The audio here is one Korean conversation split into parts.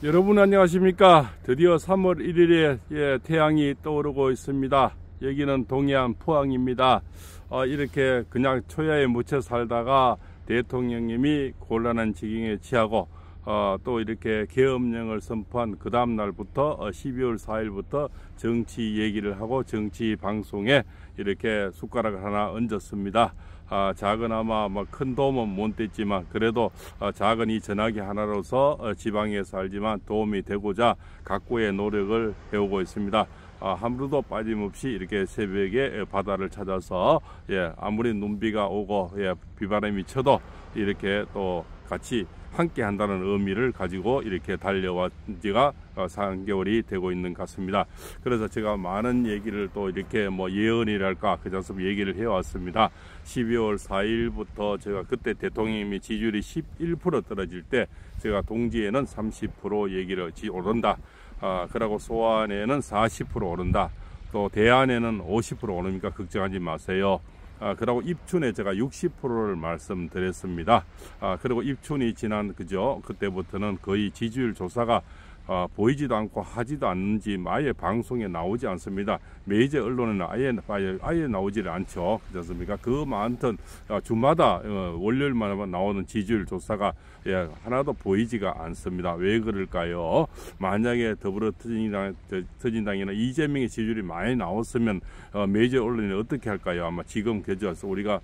여러분 안녕하십니까. 드디어 3월 1일에 태양이 떠오르고 있습니다. 여기는 동해안 포항입니다. 이렇게 그냥 초야에 묻혀 살다가 대통령님이 곤란한 지경에 처하고 또 이렇게 계엄령을 선포한 그 다음 날부터 12월 4일부터 정치 얘기를 하고 정치 방송에 이렇게 숟가락을 하나 얹었습니다. 작은아마 큰 도움은 못 됐지만 그래도 작은 이 전화기 하나로서 지방에 살지만 도움이 되고자 각고의 노력을 해오고 있습니다. 하루도 빠짐없이 이렇게 새벽에 바다를 찾아서 아무리 눈비가 오고 비바람이 쳐도 이렇게 또 같이 함께 한다는 의미를 가지고 이렇게 달려온 지가 3개월이 되고 있는 것 같습니다. 그래서 제가 많은 얘기를 또 이렇게 예언이랄까 그저서 얘기를 해왔습니다. 12월 4일부터 제가 그때 대통령님이 지지율이 11% 떨어질 때 제가 동지에는 30% 얘기를 오른다. 그리고 소안에는 40% 오른다. 또 대안에는 50% 오르니까 걱정하지 마세요. 그리고 입춘에 제가 60%를 말씀드렸습니다. 그리고 입춘이 지난 그때부터는 거의 지지율 조사가 보이지도 않고 하지도 않는지 아예 방송에 나오지 않습니다. 메이저 언론에는 아예 나오지를 않죠. 그렇습니까? 그 많던 주마다 월요일마다 나오는 지지율 조사가 하나도 보이지가 않습니다. 왜 그럴까요? 만약에 더불어민주당이나 이재명의 지지율이 많이 나왔으면 메이저 언론이 어떻게 할까요? 아마 지금 우리가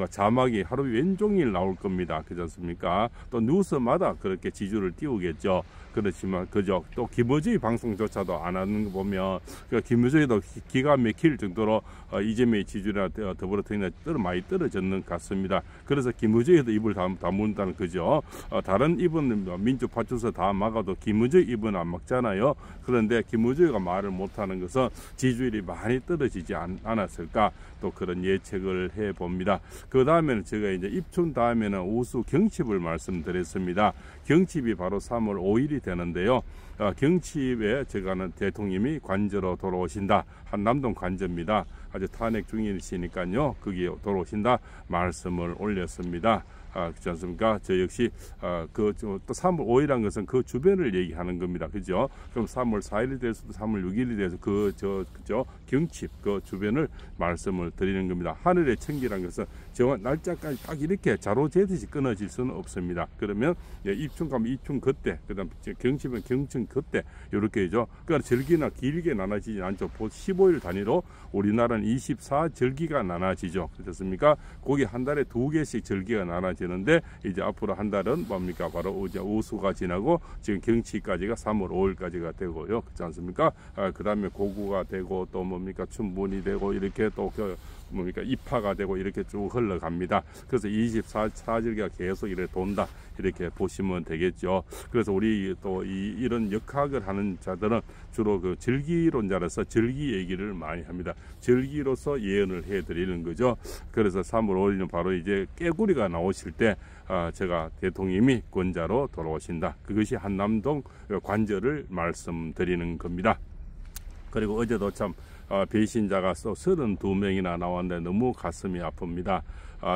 자막이 하루 왼종일 나올 겁니다. 그렇지 않습니까? 또 뉴스마다 그렇게 지지율을 띄우겠죠. 그렇지만 또 김어준의 방송조차도 안 하는 거 보면 김어준이도 기가 막힐 정도로 이재명의 지지율이나 더불어민주당이 많이 떨어졌는 것 같습니다. 그래서 김어준이도 입을 다문다는 거죠. 다른 입은 민주파출소 다 막아도 김어준 입은 안 막잖아요. 그런데 김어준이가 말을 못하는 것은 지지율이 많이 떨어지지 않았을까 또 그런 예측을 해봅니다. 그 다음에는 제가 이제 입춘 다음에는 우수 경칩을 말씀드렸습니다. 경칩이 바로 3월 5일이 되는데요. 경칩에 제가는 대통령님이 관저로 돌아오신다. 한남동 관저입니다. 아주 탄핵 중이시니까요. 거기에 돌아오신다 말씀을 올렸습니다. 그렇지 않습니까? 저 역시 또 3월 5일이라는 것은 그 주변을 얘기하는 겁니다. 그죠? 그럼 3월 4일이 될 수도 3월 6일이 돼서 경칩 그 주변을 말씀을 드리는 겁니다. 하늘의 천기라는 것은 정확 날짜까지 딱 이렇게 자로 재듯이 끊어질 수는 없습니다. 그러면 입춘 가면 입춘 그때, 그다음 경칩은 경춘 그때 이렇게죠. 그러니까 절기나 길게 나눠지지 않죠. 15일 단위로 우리나라는 24절기가 나눠지죠. 그렇습니까? 거기 한 달에 2개씩 절기가 나눠지는데 이제 앞으로 한 달은 뭡니까? 바로 이제 우수가 지나고 지금 경치까지가 3월 5일까지가 되고요. 그렇지 않습니까? 그다음에 고구가 되고 또 뭡니까? 춘분이 되고 이렇게 또 입하가 되고 이렇게 쭉 흘러갑니다. 그래서 24절기가 계속 이렇게 돈다. 이렇게 보시면 되겠죠. 그래서 우리 또 이런 역학을 하는 자들은 주로 그 절기론자라서 절기 얘기를 많이 합니다. 절기로서 예언을 해드리는 거죠. 그래서 3월 5일은 바로 이제 깨구리가 나오실 때 제가 대통령님이 권자로 돌아오신다. 그것이 한남동 관저를 말씀드리는 겁니다. 그리고 어제도 참 배신자가 32명이나 나왔는데 너무 가슴이 아픕니다.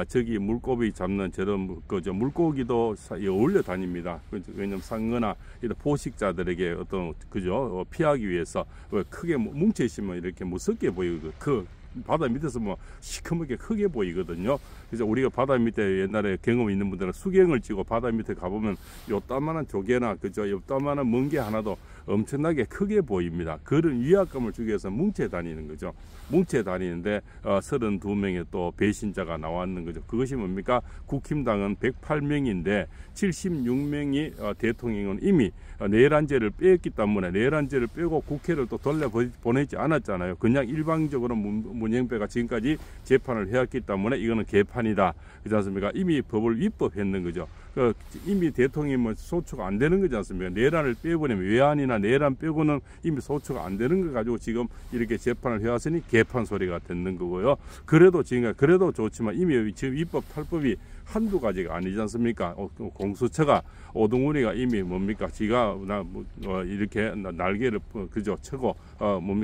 저기 물고기 잡는 저런 물고기도 어울려 다닙니다. 왜냐면 상어나 이런 포식자들에게 어떤 피하기 위해서 크게 뭉쳐 있으면 이렇게 무섭게 보이고 바다 밑에서 시커멓게 크게 보이거든요. 그래서 우리가 바다 밑에 옛날에 경험 있는 분들은 수경을 찌고 바다 밑에 가보면 요따만한 조개나 요따만한 멍게 하나도 엄청나게 크게 보입니다. 그런 위압감을 주기 위해서 뭉쳐 다니는 거죠. 뭉쳐 다니는데 32명의 또 배신자가 나왔는 거죠. 그것이 뭡니까? 국힘당은 108명인데 76명이 대통령은 이미 내란죄를 뺐기 때문에 내란죄를 빼고 국회를 또 돌려보내지 않았잖아요. 그냥 일방적으로 문영배가 지금까지 재판을 해왔기 때문에 이거는 개판이다. 그렇지 않습니까? 이미 법을 위법했는 거죠. 이미 대통령은 소추가 안 되는 거지 않습니까? 내란을 빼버리면 외환이나 내란 빼고는 이미 소추가 안 되는 거 가지고 지금 이렇게 재판을 해왔으니 개판 소리가 듣는 거고요. 그래도 좋지만 이미 지금 입법 탈법이 한두 가지가 아니지 않습니까? 공수처가 오동훈이가 이미 뭡니까? 지가 이렇게 날개를 쳐고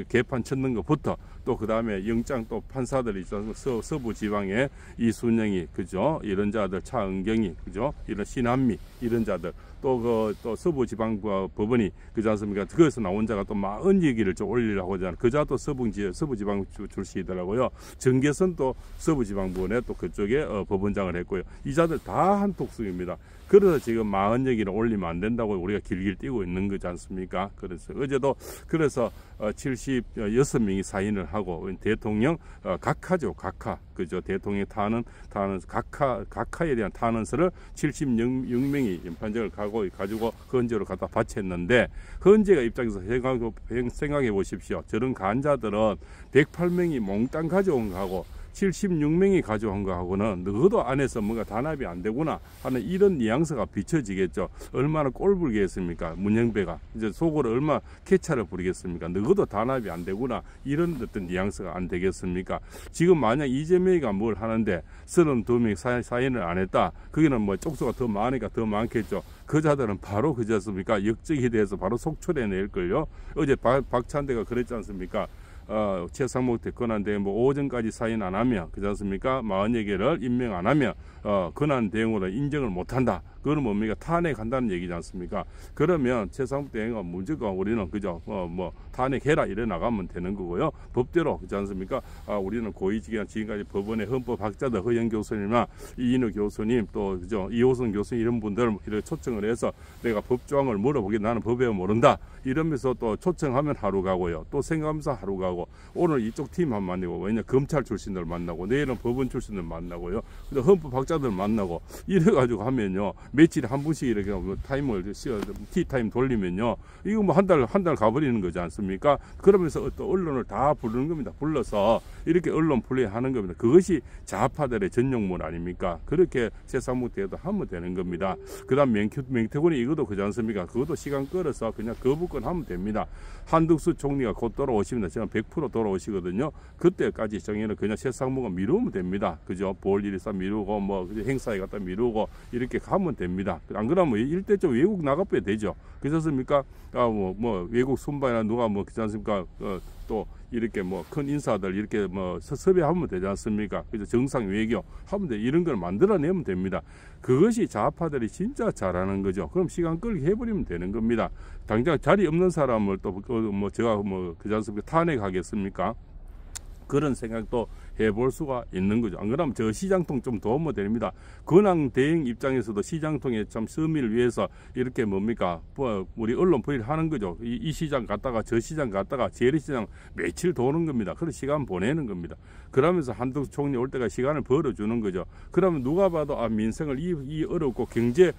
개판 쳤는 것부터 또 그 다음에 영장 또 판사들이 있어서 서부 지방에 이순영이 이런 자들 차은경이 이런 신한미 이런 자들 또 서부지방법원이 그지 않습니까? 거기서 나온 자가 또 40얘기를 좀 올리려고 하잖아요. 그자 또 서부지방 출신이더라고요. 정계선 또 서부지방법원에 또 그쪽에 법원장을 했고요. 이 자들 다 한톡수입니다. 그래서 지금 40얘기를 올리면 안 된다고 우리가 길길 뛰고 있는 거지 않습니까? 그래서 어제도 76명이 사인을 하고 대통령 각하죠. 각하. 그죠. 대통령 탄원 각하에 대한 탄원서를 76명이 연판정을 가지고 헌재로 갖다 바쳤는데 헌재가 입장에서 생각해 보십시오. 저런 간자들은 108명이 몽땅 가져온 거하고 76명이 가져온 거하고는 너도 안에서 뭔가 단합이 안 되구나 하는 이런 뉘앙스가 비춰지겠죠. 얼마나 꼴불겠습니까? 문영배가 이제 속으로 얼마나 캐차를 부리겠습니까? 너도 단합이 안 되구나 이런 어떤 뉘앙스가 안 되겠습니까? 지금 만약 이재명이가 뭘 하는데 32명이 사인을 안 했다. 거기는 뭐 쪽수가 더 많으니까 더 많겠죠. 그 자들은 바로 그지 않습니까? 역적에 대해서 바로 속출해낼 걸요. 어제 박찬대가 그랬지 않습니까? 최상목 권한대행 오전까지 사인 안 하면 그렇지 않습니까? 40여개를 임명 안 하면 권한 대행으로 인정을 못 한다. 그거는 뭡니까? 탄핵한다는 얘기지 않습니까? 그러면 최상목 대행은 무조건 우리는 그죠? 탄핵해라 이래 나가면 되는 거고요. 법대로 그렇지 않습니까? 우리는 고위직이나 지금까지 법원의 헌법학자들 허영 교수님이나 이인호 교수님 또 그죠? 이호선 교수님 이런 분들 이렇게 초청을 해서 내가 법조항을 물어보게 나는 법에 모른다 이러면서 또 초청하면 하루 가고요. 또 생감사 하루 가고 오늘 이쪽 팀 한 만나고 왜냐 검찰 출신들 만나고 내일은 법원 출신들 만나고요. 근데 헌법학자들 만나고 이래가지고 하면요. 며칠에 한 분씩 이렇게 타임을 티타임 돌리면요. 이거 뭐 한 달 가버리는 거지 않습니까? 그러면서 또 언론을 다 부르는 겁니다. 불러서 이렇게 언론 플레이 하는 겁니다. 그것이 좌파들의 전용문 아닙니까? 그렇게 세상목 대도 하면 되는 겁니다. 그 다음 명태군이 이것도 그지 않습니까? 그것도 시간 끌어서 그냥 거부권 하면 됩니다. 한덕수 총리가 곧 돌아오십니다. 지금 100% 돌아오시거든요. 그때까지 정의는 그냥 세상목은 미루면 됩니다. 그죠? 볼 일이 있어 미루고 뭐 행사에 갖다 미루고 이렇게 가면 됩니다. 안 그러면 일대 좀 외국 나가봐야 되죠. 그렇습니까? 뭐 외국 순방이나 누가 뭐 그렇지 않습니까? 또 이렇게 뭐 큰 인사들 이렇게 뭐 섭외하면 되지 않습니까? 그래서 정상 외교 하면 돼. 이런 걸 만들어내면 됩니다. 그것이 좌파들이 진짜 잘하는 거죠. 그럼 시간 끌게 해버리면 되는 겁니다. 당장 자리 없는 사람을 또 뭐 제가 뭐 그지 않습니까? 탄핵하겠습니까? 그런 생각도 해볼 수가 있는 거죠. 안 그러면 저 시장통 좀 도움이 됩니다. 권한 대행 입장에서도 시장통의 참 서민을 위해서 이렇게 뭡니까? 우리 언론 보일 하는 거죠. 이 시장 갔다가 저 시장 갔다가 재래시장 며칠 도는 겁니다. 그런 시간 보내는 겁니다. 그러면서 한덕수 총리 올 때가 시간을 벌어주는 거죠. 그러면 누가 봐도 민생을 이 어렵고 경제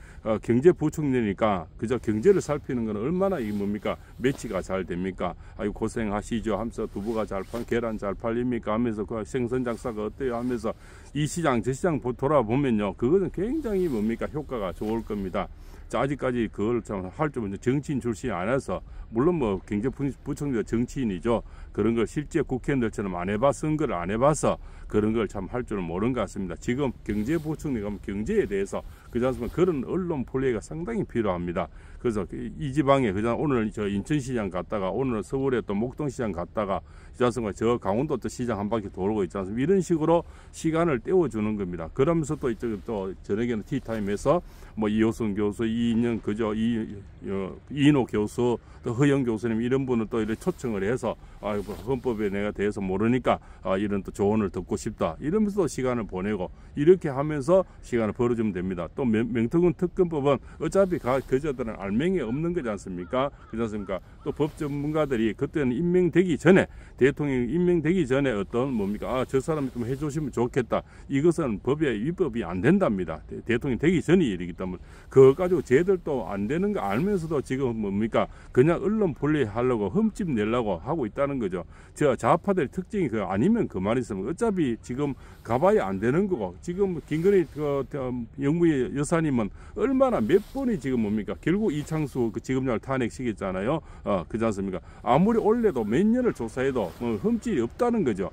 부총리니까 그저 경제를 살피는 건 얼마나 이 뭡니까? 매치가 잘 됩니까? 아이고 고생하시죠 하면서 두부가 잘 계란 잘 팔립니까 하면서 그 생선 장사가 어때요 하면서 이 시장 저 시장 돌아보면요. 그것은 굉장히 뭡니까? 효과가 좋을 겁니다. 자, 아직까지 그걸 참 할 줄 정치인 출신이 아니라서 물론 뭐 경제부총리가 정치인이죠. 그런 걸 실제 국회의원들처럼 안 해봐 선거를 안 해봐서 그런 걸 참 할 줄은 모르는 것 같습니다. 지금 경제부총리가 경제에 대해서 그지 않습니까? 그런 언론 플레이가 상당히 필요합니다. 그래서 이 지방에 그냥 오늘 저 인천시장 갔다가 오늘 서울에 또 목동시장 갔다가 그지 않습니까? 저 강원도 또 시장 한 바퀴 돌고 있지 않습니까? 이런 식으로 시간을 때워주는 겁니다. 그러면서 또 이쪽 또 저녁에는 티타임에서 뭐 이호선 교수, 이인영 그죠? 이인호 교수, 또 허영 교수님 이런 분을 또 이렇게 초청을 해서 헌법에 내가 대해서 모르니까 이런 또 조언을 듣고 싶다 이러면서 시간을 보내고 이렇게 하면서 시간을 벌어주면 됩니다. 또 명태균 특검법은 어차피 그자들은 알맹이 없는 거지 않습니까? 그렇지 않습니까? 또 법 전문가들이 그때는 임명되기 전에 대통령이 임명되기 전에 어떤 뭡니까? 저 사람이 좀 해주시면 좋겠다. 이것은 법에 위법이 안 된답니다. 대통령이 되기 전이 일이기 때문에 그거 가지고 쟤들도 안 되는 거 알면서도 지금 뭡니까? 그냥 언론 플레이 하려고 흠집 내려고 하고 있다는 거죠. 저 좌파들의 특징이 그 아니면 그만 있으면 어차피 지금 가봐야 안 되는 거고 지금 김건희 영부의 여사님은 얼마나 몇 번이 지금 뭡니까? 결국 이창수 그 지검장을 탄핵시켰잖아요. 그렇지 않습니까? 아무리 올래도 몇 년을 조사해도 흠집이 없다는 거죠.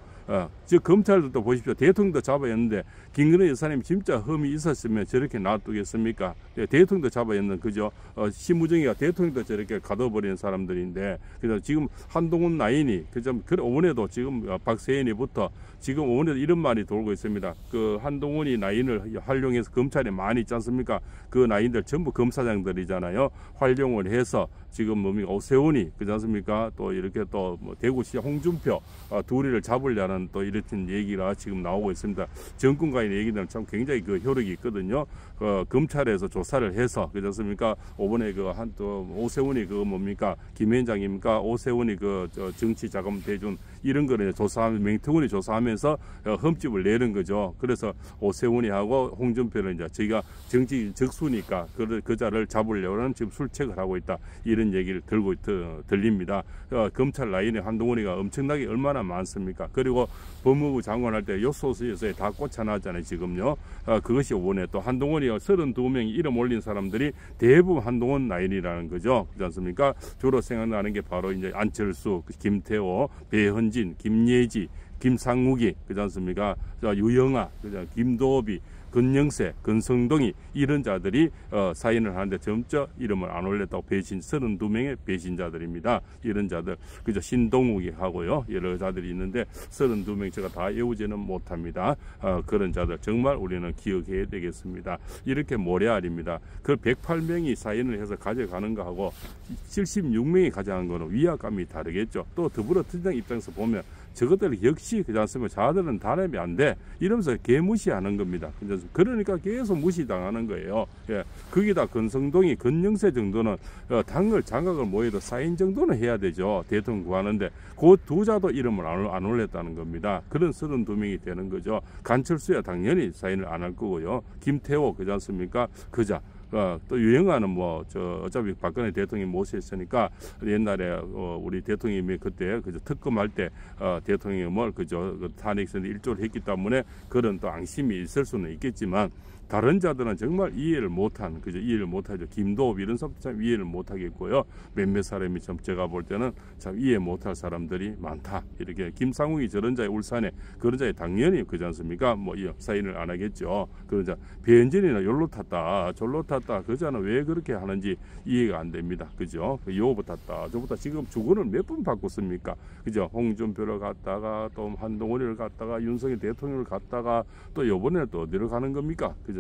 즉 검찰도 보십시오. 대통령도 잡아야 했는데 김건희 여사님 진짜 흠이 있었으면 저렇게 놔두겠습니까? 대통령도 잡아야 했는 그죠? 심우정이가 대통령도 저렇게 가둬버리는 사람들인데 그래서 지금 한동훈 라인이 그좀 오번에도 지금 박세현이부터 지금 오번에도 이런 말이 돌고 있습니다. 그 한동훈이 라인을 활용해서 검찰에 많이 있지 않습니까? 그 라인들 전부 검사장들이잖아요. 활용을 해서 지금 뭡니까 오세훈이 그렇지 않습니까? 또 이렇게 또 뭐 대구시 홍준표 둘이를 잡으려는 또 이런 얘기가 지금 나오고 있습니다. 정권과의 얘기들은 참 굉장히 그 효력이 있거든요. 검찰에서 조사를 해서 그렇지 않습니까? 이번에 그 한 또 오세훈이 그 뭡니까 김현장입니까? 오세훈이 그 정치 자금 대준 이런 거를 조사하면 맹태훈이 조사하면서 흠집을 내는 거죠. 그래서 오세훈이 하고 홍준표는 이제 저희가 정치 적수니까 그자를 잡으려는 지금 술책을 하고 있다. 이런 얘기를 들립니다. 검찰 라인에 한동훈이가 엄청나게 얼마나 많습니까? 그리고 법무부 장관 할 때 요소수에서 다 꽂혀놨잖아요. 지금요. 그것이 오번에 또 한동훈이 32명이 이름 올린 사람들이 대부분 한동훈 라인이라는 거죠. 그렇지 않습니까? 주로 생각나는 게 바로 이제 안철수, 김태호, 배현진, 김예지, 김상욱이 그렇지 않습니까? 유영아, 김도비, 근영세, 근성동이 이런 자들이 사인을 하는데 점점 이름을 안 올렸다고 배신 32명의 배신자들입니다. 이런 자들 그저 신동욱이 하고요. 여러 자들이 있는데 32명 제가 다 외우지는 못합니다. 그런 자들 정말 우리는 기억해야 되겠습니다. 이렇게 모래알입니다. 그 108명이 사인을 해서 가져가는 거하고 76명이 가져간 거는 위압감이 다르겠죠. 또 더불어민주당 입장에서 보면 저것들 역시 그렇지 않습니까? 자들은 단합이 안 돼. 이러면서 개무시하는 겁니다. 그러니까 계속 무시당하는 거예요. 예. 거기다 근성동이 근영세 정도는 당을 장악을 뭐해도 사인 정도는 해야 되죠. 대통령 구하는데 그 두 자도 이름을 안 올렸다는 겁니다. 그런 32명이 되는 거죠. 간철수야 당연히 사인을 안 할 거고요. 김태호 그렇지 않습니까? 그자. 또 유영아는 뭐 어차피 박근혜 대통령이 모셨으니까 옛날에 우리 대통령이 그때 그저 특검할 때 대통령이 뭘 그저 탄핵선에 일조를 했기 때문에 그런 또 앙심이 있을 수는 있겠지만 다른 자들은 정말 이해를 못한 그저 이해를 못하죠. 김도읍 이런 사람도 참 이해를 못하겠고요. 몇몇 사람이 참 제가 볼 때는 참 이해 못할 사람들이 많다. 이렇게 김상욱이 저런 자의 울산에 그런 자에 당연히 그렇지 않습니까? 뭐 사인을 안 하겠죠. 그런 자 배현진이나 열로 탔다 절로 탔다 그 자는 왜 그렇게 하는지 이해가 안 됩니다. 그죠? 요거 탔다 저보다 지금 주거를 몇 번 바꿨습니까? 그죠? 홍준표를 갔다가 또 한동훈을 갔다가 윤석열 대통령을 갔다가 또 요번에 또 어디로 가는 겁니까? 그죠?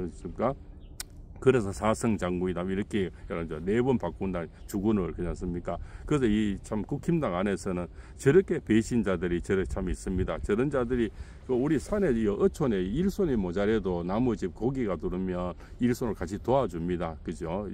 그래서 사성장군이다 이렇게 4번 바꾼다 주군을 그렇지 않습니까? 그래서 이 참 국힘당 안에서는 저렇게 배신자들이 저렇게 참 있습니다. 저런 자들이 우리 산에 어촌에 일손이 모자라도 나무집 고기가 들으면 일손을 같이 도와줍니다. 그죠?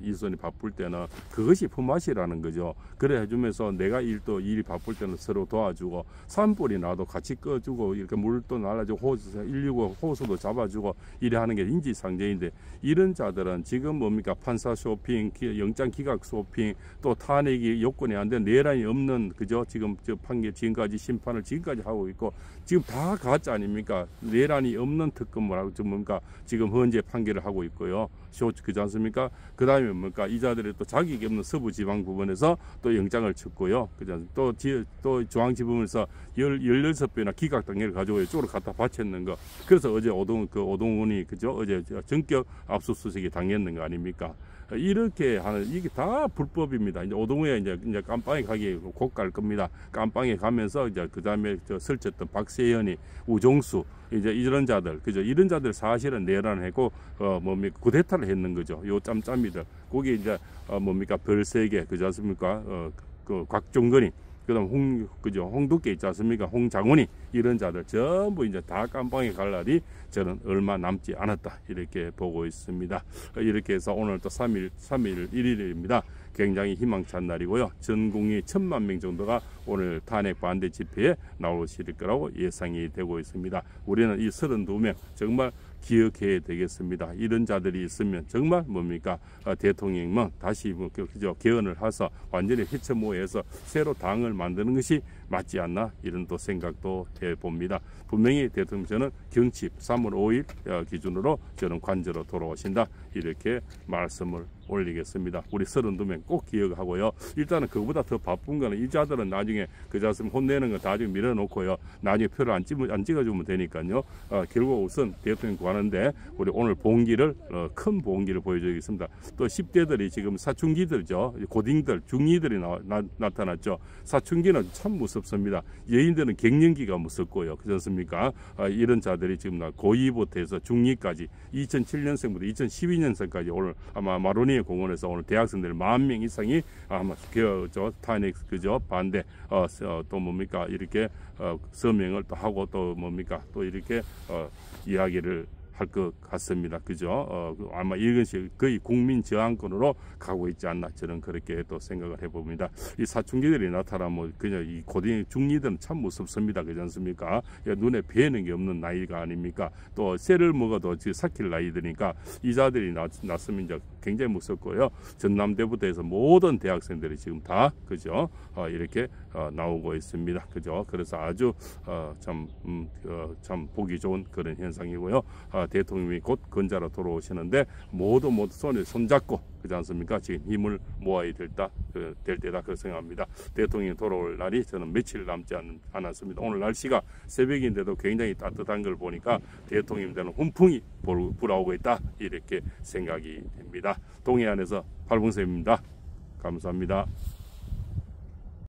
일손이 바쁠 때는 그것이 품앗이라는 거죠. 그래 해주면서 내가 일이 바쁠 때는 서로 도와주고 산불이 나도 같이 꺼주고 이렇게 물도 날라주고 119 호수도 잡아주고 이래 하는 게 인지상정인데 이런 자들은 지금 뭡니까 판사 쇼핑, 영장 기각 쇼핑, 또 탄핵이 요건이 안 된 내란이 없는 그죠? 지금 저 판결 지금까지 심판을 지금까지 하고 있고 지금 다 가짜 아닙니까? 내란이 없는 특검을 하고 뭡니까 지금 헌재 판결을 하고 있고요. 그렇지 않습니까? 그 다음에 뭡니까 이 자들이 또 자격이 없는 서부지방법원에서 또 영장을 쳤고요. 그죠? 또 중앙지법에서 16배나 기각 단계를 가지고 이쪽으로 갖다 바쳤는 거. 그래서 어제 오동훈이 그죠? 어제 전격 압수수색이 당했는 거 아닙니까? 이렇게 하는 이게 다 불법입니다. 이제 오동우에 이제 깜빵에 가기 곧 갈 겁니다. 깜빵에 가면서 이제 그 다음에 설쳤던 박세현이 우종수 이제 이런 자들 그죠? 이런 자들 사실은 내란을 했고 뭡니까 쿠데타를 했는 거죠. 요 짬짬이들 거기 이제 뭡니까 별세계 그지 않습니까? 그 곽종건이 그다음 홍두깨 있지 않습니까? 홍장훈이 이런 자들 전부 이제 다 깜빵에 갈 날이 저는 얼마 남지 않았다 이렇게 보고 있습니다. 이렇게 해서 오늘 또 3일 1일입니다. 굉장히 희망찬 날이고요. 전 국민 1000만 명 정도가 오늘 탄핵 반대 집회에 나오실 거라고 예상이 되고 있습니다. 우리는 이 32명 정말 기억해야 되겠습니다. 이런 자들이 있으면 정말 뭡니까 대통령은 다시 그죠 개헌을 해서 완전히 해체모해서 새로 당을 만드는 것이 맞지 않나 이런 또 생각도 해봅니다. 분명히 대통령께서는 경칩 3월 5일 기준으로 저는 관저로 돌아오신다 이렇게 말씀을 올리겠습니다. 우리 32명 꼭 기억하고요. 일단은 그거보다 더 바쁜 거는 이자들은 나중에 그 자금 혼내는 거 나중에 밀어놓고요. 나중에 표를 안 찍어주면 되니까요. 결국 우선 대통령 구하는데 우리 오늘 봉기를 큰 봉기를 보여주겠습니다. 또 10대들이 지금 사춘기들죠. 고딩들, 중이들이 나타났죠. 사춘기는 참 무섭습니다. 여인들은 갱년기가 무섭고요. 그렇지 않습니까? 이런 자들이 지금 고2부터 해서 중2까지 2007년생부터 2012년생까지 오늘 아마 마로니에 공원에서 오늘 대학생들 10,000명 이상이 아마 탄핵 그죠 반대 또 뭡니까 이렇게 서명을 또 하고 또 뭡니까 또 이렇게 이야기를 할 것 같습니다. 그죠? 아마 이것이 거의 국민 저항권으로 가고 있지 않나 저는 그렇게 또 생각을 해봅니다. 이 사춘기들이 나타나면 그냥 이 고등 중이들은 참 무섭습니다. 그렇지 않습니까? 눈에 뵈는 게 없는 나이가 아닙니까? 또 쇠를 먹어도 삭힐 나이들이니까 이자들이 났으면 이제 굉장히 무섭고요. 전남대부터 해서 모든 대학생들이 지금 다 그죠? 이렇게 나오고 있습니다. 그죠? 그래서 아주 참 보기 좋은 그런 현상이고요. 대통령이 곧 건자로 돌아오시는데 모두 손에 손잡고 그렇지 않습니까? 지금 힘을 모아야 될 때다 그렇게 생각합니다. 대통령이 돌아올 날이 저는 며칠 남지 않았습니다. 오늘 날씨가 새벽인데도 굉장히 따뜻한 걸 보니까 대통령이 되는 훈풍이 불어오고 있다 이렇게 생각이 됩니다. 동해안에서 팔봉쌤입니다. 감사합니다.